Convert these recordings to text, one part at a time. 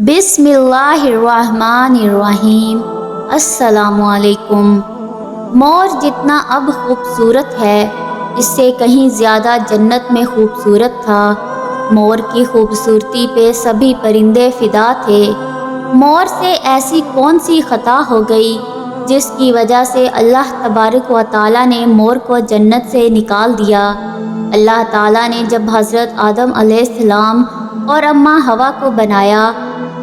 بسم اللہ الرحمن الرحیم۔ السلام علیکم۔ مور جتنا اب خوبصورت ہے، اس سے کہیں زیادہ جنت میں خوبصورت تھا۔ مور کی خوبصورتی پہ سبھی پرندے فدا تھے۔ مور سے ایسی کون سی خطا ہو گئی جس کی وجہ سے اللہ تبارک و تعالیٰ نے مور کو جنت سے نکال دیا؟ اللہ تعالیٰ نے جب حضرت آدم علیہ السلام اور اماں حوا کو بنایا،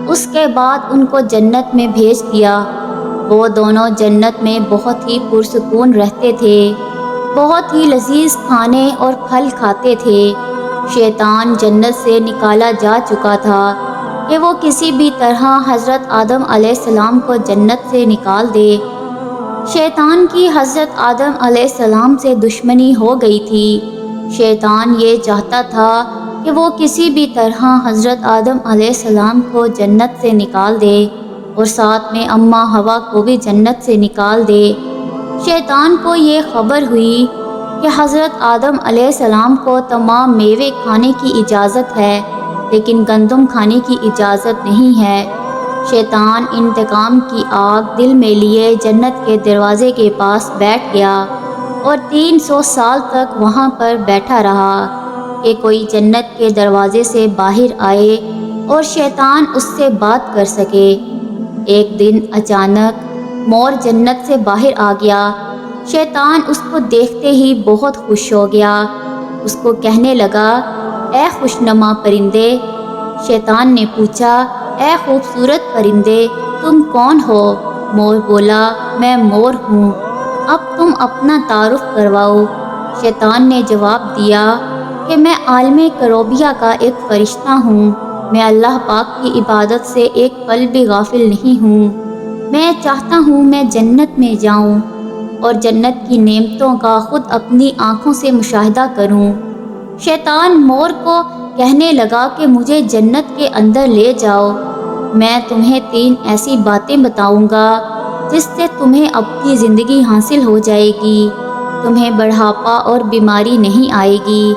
اس کے بعد ان کو جنت میں بھیج دیا۔ وہ دونوں جنت میں بہت ہی پرسکون رہتے تھے، بہت ہی لذیذ کھانے اور پھل کھاتے تھے۔ شیطان جنت سے نکالا جا چکا تھا کہ وہ کسی بھی طرح حضرت آدم علیہ السلام کو جنت سے نکال دے۔ شیطان کی حضرت آدم علیہ السلام سے دشمنی ہو گئی تھی۔ شیطان یہ چاہتا تھا کہ وہ کسی بھی طرح حضرت آدم علیہ السلام کو جنت سے نکال دے اور ساتھ میں اماں حوا کو بھی جنت سے نکال دے۔ شیطان کو یہ خبر ہوئی کہ حضرت آدم علیہ السلام کو تمام میوے کھانے کی اجازت ہے، لیکن گندم کھانے کی اجازت نہیں ہے۔ شیطان انتقام کی آگ دل میں لیے جنت کے دروازے کے پاس بیٹھ گیا اور 300 سال تک وہاں پر بیٹھا رہا کہ کوئی جنت کے دروازے سے باہر آئے اور شیطان اس سے بات کر سکے۔ ایک دن اچانک مور جنت سے باہر آ گیا۔ شیطان اس کو دیکھتے ہی بہت خوش ہو گیا۔ اس کو کہنے لگا، اے خوشنما پرندے۔ شیطان نے پوچھا، اے خوبصورت پرندے، تم کون ہو؟ مور بولا، میں مور ہوں۔ اب تم اپنا تعارف کرواؤ۔ شیطان نے جواب دیا کہ میں عالم کروبیہ کا ایک فرشتہ ہوں۔ میں اللہ پاک کی عبادت سے ایک پل بھی غافل نہیں ہوں۔ میں چاہتا ہوں میں جنت میں جاؤں اور جنت کی نعمتوں کا خود اپنی آنکھوں سے مشاہدہ کروں۔ شیطان مور کو کہنے لگا کہ مجھے جنت کے اندر لے جاؤ۔ میں تمہیں 3 ایسی باتیں بتاؤں گا جس سے تمہیں اب کی زندگی حاصل ہو جائے گی۔ تمہیں بڑھاپا اور بیماری نہیں آئے گی۔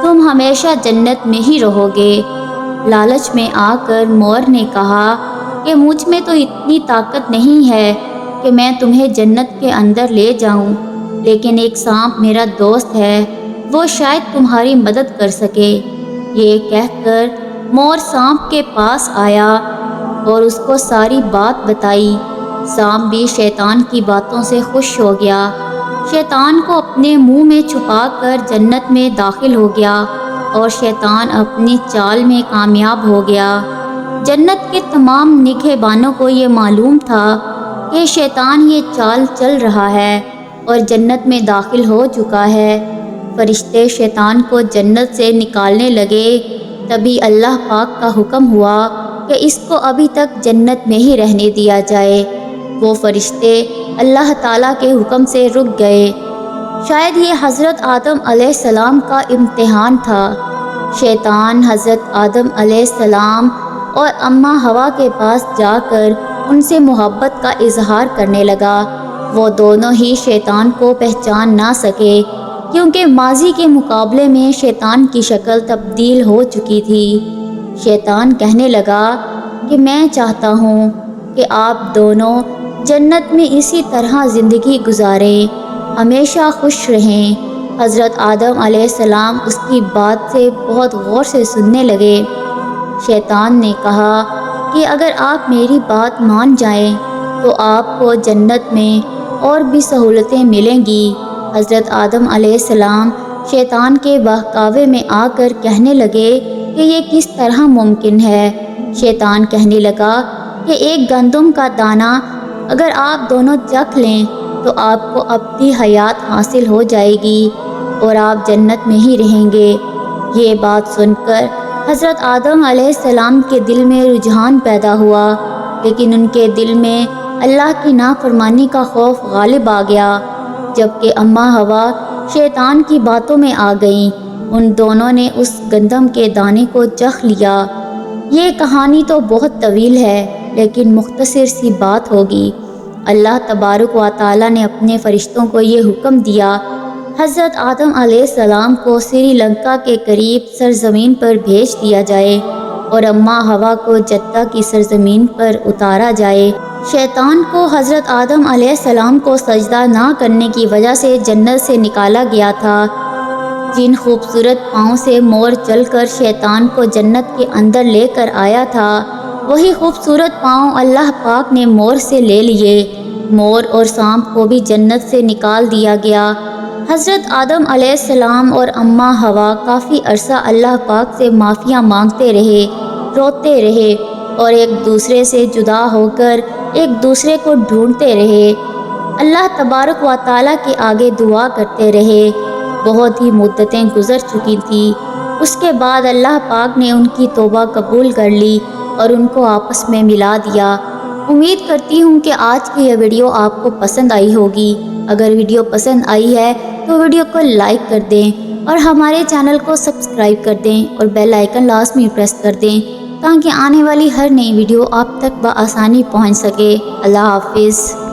تم ہمیشہ جنت میں ہی رہو گے۔ لالچ میں آ کر مور نے کہا کہ مجھ میں تو اتنی طاقت نہیں ہے کہ میں تمہیں جنت کے اندر لے جاؤں، لیکن ایک سانپ میرا دوست ہے، وہ شاید تمہاری مدد کر سکے۔ یہ کہہ کر مور سانپ کے پاس آیا اور اس کو ساری بات بتائی۔ سانپ بھی شیطان کی باتوں سے خوش ہو گیا۔ شیطان کو اپنے منہ میں چھپا کر جنت میں داخل ہو گیا اور شیطان اپنی چال میں کامیاب ہو گیا۔ جنت کے تمام نگہبانوں کو یہ معلوم تھا کہ شیطان یہ چال چل رہا ہے اور جنت میں داخل ہو چکا ہے۔ فرشتے شیطان کو جنت سے نکالنے لگے، تبھی اللہ پاک کا حکم ہوا کہ اس کو ابھی تک جنت میں ہی رہنے دیا جائے۔ وہ فرشتے اللہ تعالیٰ کے حکم سے رک گئے۔ شاید یہ حضرت آدم علیہ السلام کا امتحان تھا۔ شیطان حضرت آدم علیہ السلام اور اماں حوا کے پاس جا کر ان سے محبت کا اظہار کرنے لگا۔ وہ دونوں ہی شیطان کو پہچان نہ سکے کیونکہ ماضی کے مقابلے میں شیطان کی شکل تبدیل ہو چکی تھی۔ شیطان کہنے لگا کہ میں چاہتا ہوں کہ آپ دونوں جنت میں اسی طرح زندگی گزاریں، ہمیشہ خوش رہیں۔ حضرت آدم علیہ السلام اس کی بات سے بہت غور سے سننے لگے۔ شیطان نے کہا کہ اگر آپ میری بات مان جائیں تو آپ کو جنت میں اور بھی سہولتیں ملیں گی۔ حضرت آدم علیہ السلام شیطان کے بہکاوے میں آ کر کہنے لگے کہ یہ کس طرح ممکن ہے؟ شیطان کہنے لگا کہ ایک گندم کا دانہ اگر آپ دونوں چکھ لیں تو آپ کو ابدی حیات حاصل ہو جائے گی اور آپ جنت میں ہی رہیں گے۔ یہ بات سن کر حضرت آدم علیہ السلام کے دل میں رجحان پیدا ہوا، لیکن ان کے دل میں اللہ کی نافرمانی کا خوف غالب آ گیا۔ جبکہ اماں حوا شیطان کی باتوں میں آ گئیں، ان دونوں نے اس گندم کے دانے کو چکھ لیا۔ یہ کہانی تو بہت طویل ہے، لیکن مختصر سی بات ہوگی۔ اللہ تبارک و تعالیٰ نے اپنے فرشتوں کو یہ حکم دیا، حضرت آدم علیہ السلام کو سری لنکا کے قریب سرزمین پر بھیج دیا جائے اور اماں ہوا کو جدہ کی سرزمین پر اتارا جائے۔ شیطان کو حضرت آدم علیہ السلام کو سجدہ نہ کرنے کی وجہ سے جنت سے نکالا گیا تھا۔ جن خوبصورت پاؤں سے مور چل کر شیطان کو جنت کے اندر لے کر آیا تھا، وہی خوبصورت پاؤں اللہ پاک نے مور سے لے لیے۔ مور اور سانپ کو بھی جنت سے نکال دیا گیا۔ حضرت آدم علیہ السلام اور اماں ہوا کافی عرصہ اللہ پاک سے معافیاں مانگتے رہے، روتے رہے اور ایک دوسرے سے جدا ہو کر ایک دوسرے کو ڈھونڈتے رہے۔ اللہ تبارک و تعالیٰ کے آگے دعا کرتے رہے۔ بہت ہی مدتیں گزر چکی تھیں۔ اس کے بعد اللہ پاک نے ان کی توبہ قبول کر لی اور ان کو آپس میں ملا دیا۔ امید کرتی ہوں کہ آج کی یہ ویڈیو آپ کو پسند آئی ہوگی۔ اگر ویڈیو پسند آئی ہے تو ویڈیو کو لائک کر دیں اور ہمارے چینل کو سبسکرائب کر دیں اور بیل آئیکن لازمی پریس کر دیں تاکہ آنے والی ہر نئی ویڈیو آپ تک بآسانی پہنچ سکے۔ اللہ حافظ۔